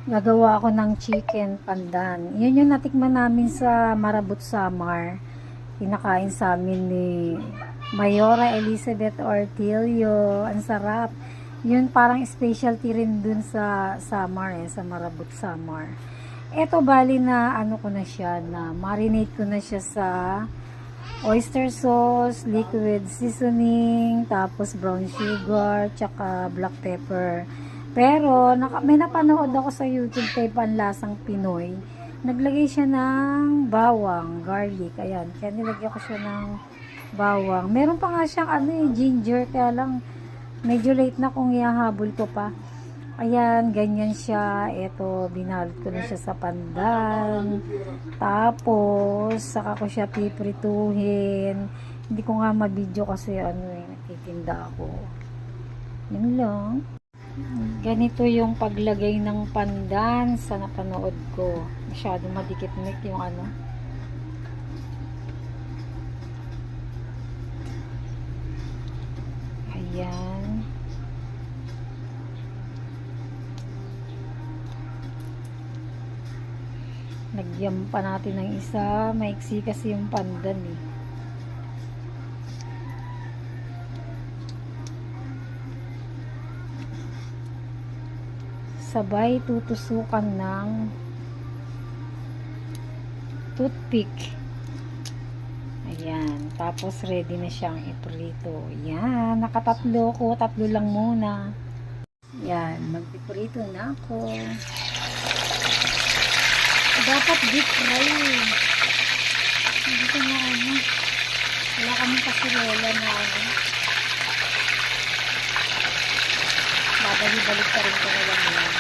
Gagawa ako ng chicken pandan. Yun yung natikman namin sa Marabut Samar. Kinakain sa amin ni Mayora Elizabeth Ortilio. Ang sarap. Yun parang specialty rin dun sa Samar sa Marabut Samar. Eto bali na ano ko na siya, na marinate ko na siya sa oyster sauce, liquid seasoning, tapos brown sugar, tsaka black pepper. Pero, may napanood ako sa YouTube kay Panlasang Pinoy. Naglagay siya ng bawang, garlic. Ayan, kaya nilagyan ko siya ng bawang. Meron pa nga siyang ginger, kaya lang medyo late na kung ihahabol ko pa. Ayan, ganyan siya. Ito, binalot ko na siya sa pandan. Tapos, saka ko siya piprituhin. Hindi ko nga mabidyo kasi nagtitinda ako. Yun lang. Ganito yung paglagay ng pandan sa napanood ko. Masyadong madikit-nik yung Ayan. Lagyan pa natin ng isa. Maiksi kasi yung pandan eh. Sabay tutusukan ng toothpick. Ayan. Tapos ready na siyang iprito. Ayan. Nakatatlo ko. Tatlo lang muna. Ayan. Magpiprito na ako. Dapat deep fry. Hindi ko na wala kaming kasirola na babalik-balik pa rin ko na lang yan.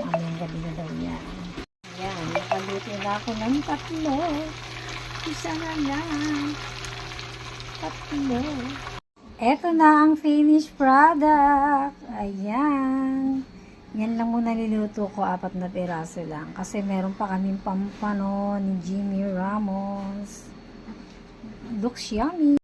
Amin, gabi na daw yan. Ayan, nakaluto na ako ng tatlo. Isa na lang. Tatlo. Eto na ang finished product. Ayan. Yan lang muna niluto ko, 4 na piraso lang. Kasi meron pa kaming pampano ni Jimmy Ramos. Looks yummy.